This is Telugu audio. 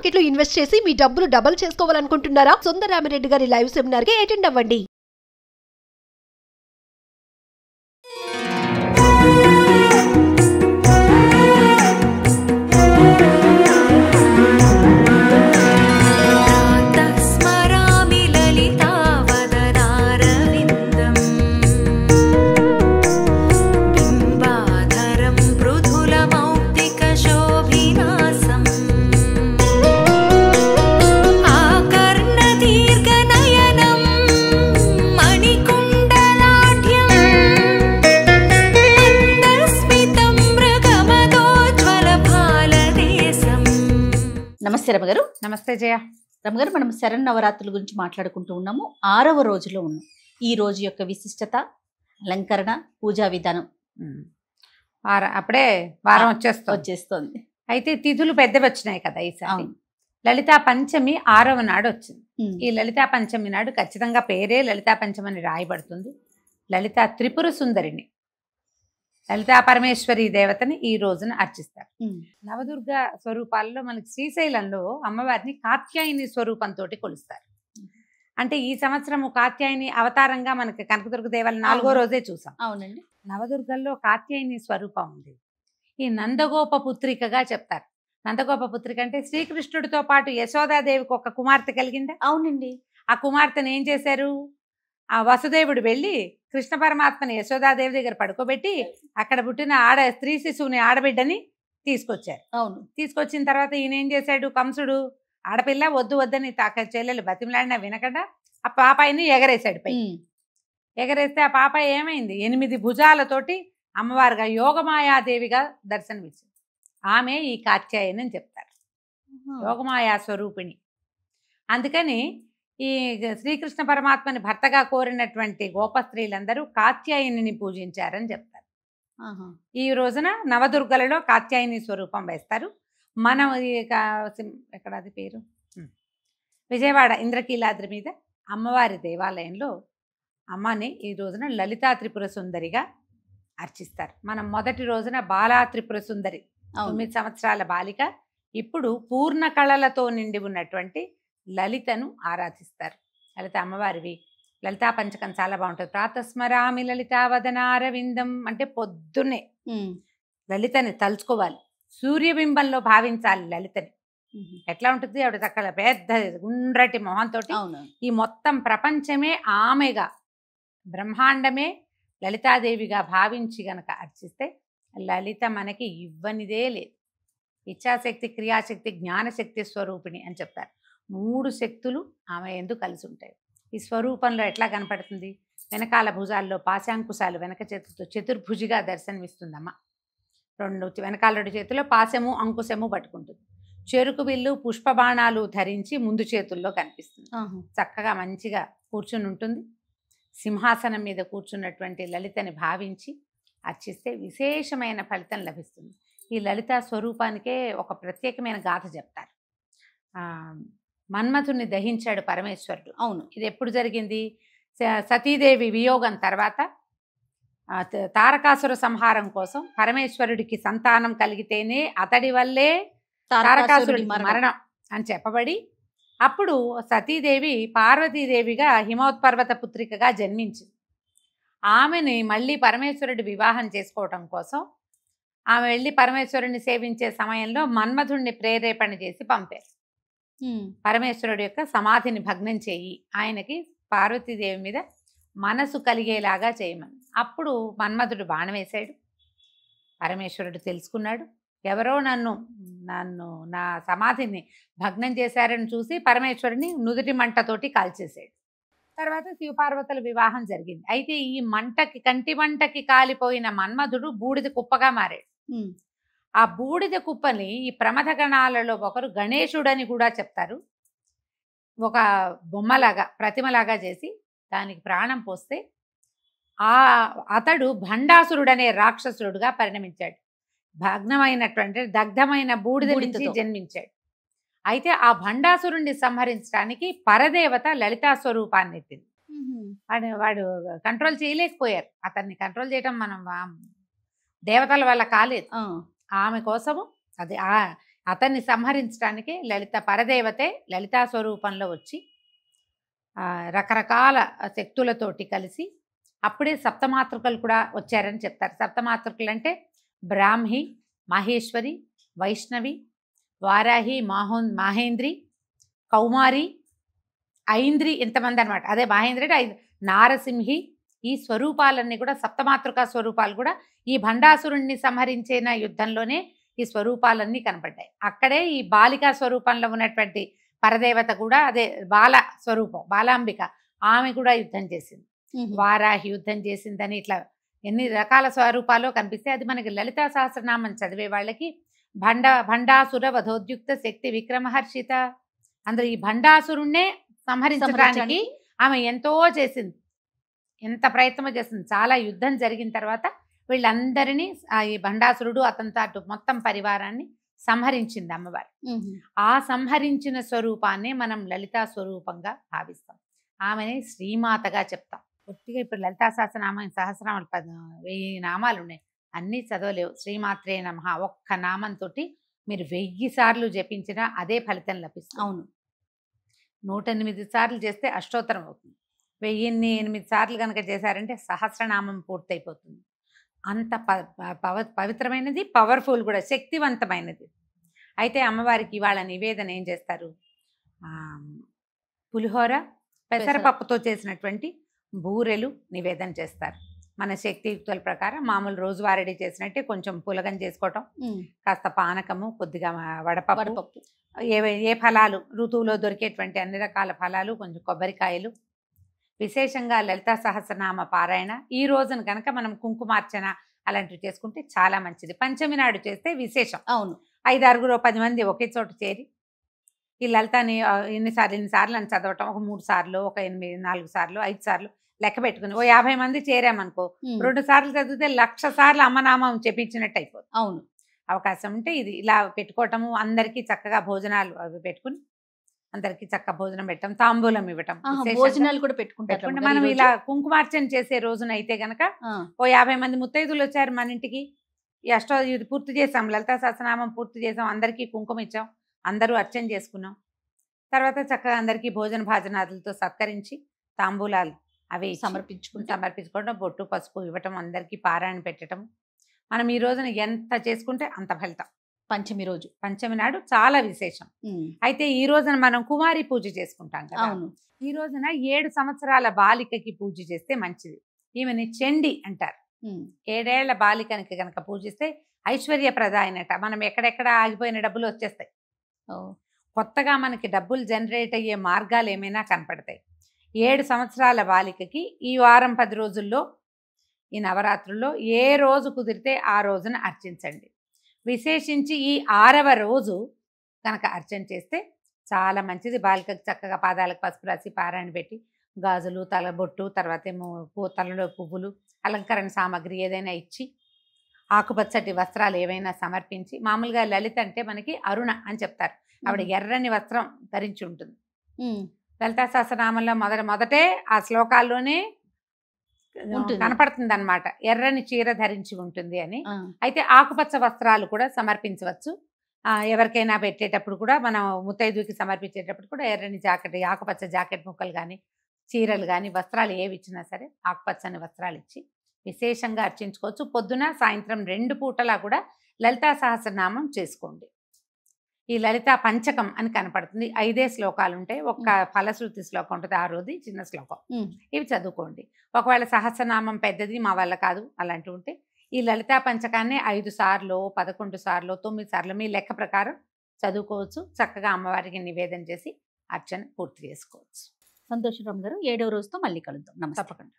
మార్కెట్ లో ఇన్వెస్ట్ చేసి మీ డబ్బులు డబుల్ చేసుకోవాలనుకుంటున్నారా? సుందరరామిరెడ్డి గారి లైవ్ సెమినార్ కి అటెండ్ అవ్వండి. నమస్తే రమగారు. నమస్తే జయ. రమగారు, మనం శరన్నవరాత్రుల గురించి మాట్లాడుకుంటూ ఉన్నాము. 6వ రోజులో ఉన్నాం. ఈ రోజు యొక్క విశిష్టత, అలంకరణ, పూజా విధానం అప్పుడే వారం వచ్చేస్తోంది. అయితే తిథులు పెద్దవి వచ్చినాయి కదా ఈసారి. లలితా పంచమి 6వ నాడు వచ్చింది. ఈ లలితా పంచమి నాడు ఖచ్చితంగా పేరే లలితా పంచమి అని రాయబడుతుంది. లలితా త్రిపుర సుందరిని, లలితా పరమేశ్వరి దేవతని ఈ రోజున అర్చిస్తారు. నవదుర్గ స్వరూపాల్లో మనకి శ్రీశైలంలో అమ్మవారిని కాత్యాయని స్వరూపంతో కొలుస్తారు. అంటే ఈ సంవత్సరము కాత్యాయని అవతారంగా మనకి కనకదుర్గ దేవాలయం 4వ రోజే చూసాం. అవునండి. నవదుర్గల్లో కాత్యాయని స్వరూపం ఉంది. ఈ నందగోప పుత్రికగా చెప్తారు. నందగోప పుత్రిక అంటే శ్రీకృష్ణుడితో పాటు యశోదాదేవికి ఒక కుమార్తె కలిగిందా? అవునండి. ఆ కుమార్తెను ఏం చేశారు? ఆ వసుదేవుడు వెళ్ళి కృష్ణ పరమాత్మని యశోదాదేవి దగ్గర పడుకోబెట్టి అక్కడ పుట్టిన స్త్రీ శిశువుని, ఆడబిడ్డని తీసుకొచ్చారు. అవును. తీసుకొచ్చిన తర్వాత ఈయన ఏం చేశాడు? కంసుడు ఆడపిల్ల వద్దు వద్దని చెల్లెలు బతిమలాడినా వినకుండా ఆ పాపాయిని ఎగరేశాడు పై. ఎగరేస్తే ఆ పాప ఏమైంది? 8 భుజాలతోటి అమ్మవారిగా యోగమాయాదేవిగా దర్శనమిచ్చింది. ఆమె ఈ కాత్యాయని అని చెప్తారు, యోగమాయా స్వరూపిణి. అందుకని ఈ శ్రీకృష్ణ పరమాత్మని భర్తగా కోరినటువంటి గోపస్త్రీలందరూ కాత్యాయనిని పూజించారని చెప్తారు. ఈ రోజున నవదుర్గలలో కాత్యాయని స్వరూపం వేస్తారు. మనం ఎక్కడ అది పేరు విజయవాడ ఇంద్రకీలాద్రి మీద అమ్మవారి దేవాలయంలో అమ్మని ఈ రోజున లలితా త్రిపుర సుందరిగా అర్చిస్తారు. మనం మొదటి రోజున బాలా త్రిపుర సుందరి, 9 సంవత్సరాల బాలిక, ఇప్పుడు పూర్ణ కళలతో నిండి ఉన్నటువంటి లలితను ఆరాధిస్తారు. లలిత అమ్మవారివి లలితా పంచకం చాలా బాగుంటుంది. ప్రాతస్మరామి లలితా వదనారవిందం అంటే పొద్దున్నే లలితని తలుచుకోవాలి, సూర్యబింబంలో భావించాలి లలితని. ఎట్లా ఉంటుంది? ఆవిడ చక్కగా పెద్ద గుండ్రటి మొహంతో ఈ మొత్తం ప్రపంచమే ఆమెగా, బ్రహ్మాండమే లలితాదేవిగా భావించి గనక అర్చిస్తే లలిత మనకి ఇవ్వనిదే లేదు. ఇచ్ఛాశక్తి, క్రియాశక్తి, జ్ఞానశక్తి స్వరూపిణి అని చెప్తారు. 3 శక్తులు ఆమె ఎందుకు కలిసి ఉంటాయి. ఈ స్వరూపంలో ఎట్లా కనపడుతుంది? వెనకాల భుజాల్లో పాశాంకుశాలు, వెనక చేతులతో చతుర్భుజిగా దర్శనమిస్తుందమ్మ. వెనకాల 2 చేతుల్లో పాశము అంకుశము పట్టుకుంటుంది. చెరుకు బిల్లు, పుష్పబాణాలు ధరించి ముందు చేతుల్లో కనిపిస్తుంది. చక్కగా మంచిగా కూర్చుని ఉంటుంది. సింహాసనం మీద కూర్చున్నటువంటి లలితని భావించి అర్చిస్తే విశేషమైన ఫలితం లభిస్తుంది. ఈ లలితా స్వరూపానికే ఒక ప్రత్యేకమైన గాథ చెప్తారు. మన్మథుని దహించాడు పరమేశ్వరుడు. అవును. ఇది ఎప్పుడు జరిగింది? సతీదేవి వియోగం తర్వాత తారకాసుర సంహారం కోసం పరమేశ్వరుడికి సంతానం కలిగితేనే అతడి వల్లే తారకాసురుడి మరణం అని చెప్పబడి, అప్పుడు సతీదేవి పార్వతీదేవిగా హిమోత్పర్వత పుత్రికగా జన్మించింది. ఆమెని మళ్ళీ పరమేశ్వరుడి వివాహం చేసుకోవటం కోసం ఆమె వెళ్ళి పరమేశ్వరుడిని సేవించే సమయంలో మన్మథుడిని ప్రేరేపణ చేసి పంపారు. పరమేశ్వరుడి యొక్క సమాధిని భగ్నం చేయి, ఆయనకి పార్వతీదేవి మీద మనసు కలిగేలాగా చేయమని. అప్పుడు మన్మథుడు బాణం వేశాడు. పరమేశ్వరుడు తెలుసుకున్నాడు, ఎవరో నన్ను నా సమాధిని భగ్నం చేశారని చూసి పరమేశ్వరుని నుదుటి మంటతోటి కాల్చేశాడు. తర్వాత శివపార్వతుల వివాహం జరిగింది. అయితే ఈ మంటకి, కంటి మంటకి కాలిపోయిన మన్మథుడు బూడిద కుప్పగా మారాడు. ఆ బూడిద కుప్పని ఈ ప్రమథ గణాలలో ఒకరు గణేశుడని కూడా చెప్తారు. ఒక బొమ్మలాగా, ప్రతిమలాగా చేసి దానికి ప్రాణం పోస్తే అతడు భండాసురుడనే రాక్షసుడుగా పరిణమించాడు. భగ్నమైనటువంటి దగ్ధమైన బూడిద నుంచి జన్మించాడు. అయితే ఆ భండాసురుణ్ణి సంహరించడానికి పరదేవత లలితా స్వరూపాన్ని ఎత్తింది. వాడు కంట్రోల్ చేయలేకపోయారు. అతన్ని కంట్రోల్ చేయటం మనం దేవతల వల్ల కాలేదు. ఆమె కోసము అతన్ని సంహరించడానికి పరదేవతే లలితా స్వరూపంలో వచ్చి రకరకాల శక్తులతోటి కలిసి అప్పుడే సప్తమాతృకలు కూడా వచ్చారని చెప్తారు. సప్తమాతృకలు అంటే బ్రాహ్మి, మహేశ్వరి, వైష్ణవి, వారాహి, మాహేంద్రి, కౌమారి, ఐంద్రి, ఇంతమంది అనమాట. అదే మహేంద్రి అంటే నారసింహి. ఈ స్వరూపాలన్నీ కూడా సప్తమాతృకా స్వరూపాలు కూడా ఈ భండాసురుణ్ణి సంహరించిన యుద్ధంలోనే ఈ స్వరూపాలన్నీ కనపడ్డాయి. అక్కడే ఈ బాలికా స్వరూపంలో ఉన్నటువంటి పరదేవత కూడా అదే బాల స్వరూపం, బాలాంబిక, ఆమె కూడా యుద్ధం చేసింది. వారాహి యుద్ధం చేసిందని ఇట్లా ఎన్ని రకాల స్వరూపాలు కనిపిస్తే అది మనకి లలితా సహస్రనామం చదివే వాళ్ళకి భండాసుర వధోద్యుక్త శక్తి విక్రమహర్షిత, అందరూ ఈ భండాసురుణ్ణే సంహరించడానికి ఆమె ఎంతో చేసింది, ఎంత ప్రయత్నం చేసింది. చాలా యుద్ధం జరిగిన తర్వాత వీళ్ళందరినీ ఈ భండాసురుడు అతనితో అటు మొత్తం పరివారాన్ని సంహరించింది అమ్మవారు. ఆ సంహరించిన స్వరూపాన్ని మనం లలితా స్వరూపంగా భావిస్తాం. ఆమెని శ్రీమాతగా చెప్తాం. పూర్తిగా ఇప్పుడు లలితా సహస్రనామాలు 1000 నామాలు ఉన్నాయి, అన్నీ చదవలేవు. శ్రీమాత్రే నమః ఒక్క నామంతో మీరు 1000 సార్లు జపించినా అదే ఫలితం లభిస్తుంది. అవును, 108 సార్లు చేస్తే అష్టోత్తరం అవుతుంది. 1008 సార్లు కనుక చేశారంటే సహస్రనామం పూర్తయిపోతుంది. అంత పవిత్రమైనది, పవర్ఫుల్ కూడా, శక్తివంతమైనది. అయితే అమ్మవారికి ఇవాళ నివేదన ఏం చేస్తారు? పులిహోర, పెసరపప్పుతో చేసినటువంటి బూరెలు నివేదన చేస్తారు. మన శక్తియుక్తుల ప్రకారం మామూలు రోజువారీ చేసినట్టే కొంచెం పులగం చేసుకోవటం, కాస్త పానకము, కొద్దిగా వడపప్పు, ఏ ఫలాలు ఋతువులో దొరికేటువంటి అన్ని రకాల ఫలాలు, కొంచెం కొబ్బరికాయలు. విశేషంగా లలితా సహస్రనామ పారాయణ ఈ రోజున కనుక మనం కుంకుమార్చన అలాంటివి చేసుకుంటే చాలా మంచిది. పంచమి నాడు చేస్తే విశేషం. అవును, 5, 6, 10 మంది ఒకే చోట చేరి ఈ లలితాని ఎన్నిసార్లు అని చదవటం, ఒక 3 సార్లు, ఒక 4 సార్లు, 5 సార్లు లెక్క పెట్టుకుని ఓ 50 మంది చేరామనుకో, 2 సార్లు చదివితే 1,00,000 సార్లు అమ్మనామం చెప్పించినట్టు అయిపోతుంది. అవును, అవకాశం ఉంటే ఇది ఇలా పెట్టుకోవటము, అందరికీ చక్కగా భోజనాలు అవి పెట్టుకుని అందరికి చక్క భోజనం పెట్టడం, తాంబూలం ఇవ్వటం, భోజనాలు కూడా పెట్టుకుంటారు. మనం ఇలా కుంకుమార్చన చేసే రోజున అయితే గనక ఓ 50 మంది ముత్తైదులు వచ్చారు మన ఇంటికి, ఈ ఇది పూర్తి చేసాం, లలితా సహస్రనామం పూర్తి చేసాం, అందరికీ కుంకుమ ఇచ్చాం, అందరూ అర్చన చేసుకున్నాం. తర్వాత చక్కగా అందరికీ భోజన భాజనాదులతో సత్కరించి తాంబూలాలు అవి సమర్పించుకోవడం, బొట్టు పసుపు ఇవ్వటం, అందరికీ పారాయణ పెట్టడం. మనం ఈ రోజున ఎంత చేసుకుంటే అంత ఫలితం. పంచమి నాడు చాలా విశేషం. అయితే ఈ రోజున మనం కుమారి పూజ చేసుకుంటాం కదా. ఈ రోజున 7 సంవత్సరాల బాలికకి పూజ చేస్తే మంచిది. ఈమెని చండి అంటారు. 7 ఏళ్ల బాలికనికి కనుక పూజిస్తే ఐశ్వర్యప్రదాయనట. మనం ఎక్కడెక్కడ ఆగిపోయిన డబ్బులు వచ్చేస్తాయి, కొత్తగా మనకి డబ్బులు జనరేట్ అయ్యే మార్గాలు ఏమైనా కనపడతాయి. 7 సంవత్సరాల బాలికకి ఈ వారం 10 రోజుల్లో ఈ నవరాత్రుల్లో ఏ రోజు కుదిరితే ఆ రోజున అర్చించండి. విశేషించి ఈ 6వ రోజు కనుక అర్చన చేస్తే చాలా మంచిది. బాలికకి చక్కగా పాదాలకు పసుపు రాసి పారాయణ పెట్టి గాజులు, తలబొట్టు, తర్వాత ఏమో తలలో పువ్వులు, అలంకరణ సామాగ్రి ఏదైనా ఇచ్చి ఆకుపచ్చటి వస్త్రాలు ఏవైనా సమర్పించి, మామూలుగా లలిత అంటే మనకి అరుణ అని చెప్తారు, ఆవిడ ఎర్రని వస్త్రం ధరించి ఉంటుంది. లలితా సహస్రనామంలో మొదటే ఆ శ్లోకాల్లోనే కనపడుతుంది అనమాట, ఎర్రని చీర ధరించి ఉంటుంది అని. అయితే ఆకుపచ్చ వస్త్రాలు కూడా సమర్పించవచ్చు. ఎవరికైనా పెట్టేటప్పుడు కూడా, మనం ముత్తైదుకి సమర్పించేటప్పుడు కూడా ఎర్రని జాకెట్, ఆకుపచ్చ జాకెట్ ముక్కలు కానీ, చీరలు కానీ, వస్త్రాలు ఏవి ఇచ్చినా సరే ఆకుపచ్చని వస్త్రాలు ఇచ్చి విశేషంగా అర్చించుకోవచ్చు. పొద్దున సాయంత్రం 2 పూటలా కూడా లలితా సహస్రనామం చేసుకోండి. ఈ లలితా పంచకం అని కనపడుతుంది, 5 శ్లోకాలు ఉంటాయి. ఒక్క ఫలశ్రుతి శ్లోకం ఉంటుంది, 6వది చిన్న శ్లోకం. ఇవి చదువుకోండి. ఒకవేళ సహస్రనామం పెద్దది మా వల్ల కాదు అలాంటివి ఉంటే ఈ లలితా పంచకాన్ని 5 సార్లు, 11 సార్లు, 9 సార్లు మీ లెక్క ప్రకారం చదువుకోవచ్చు. చక్కగా అమ్మవారికి నివేదన చేసి అర్చన పూర్తి చేసుకోవచ్చు. సంతోషరామ్ గారు, 7వ రోజుతో మళ్ళీ కలుద్దాం. తప్పకుండా.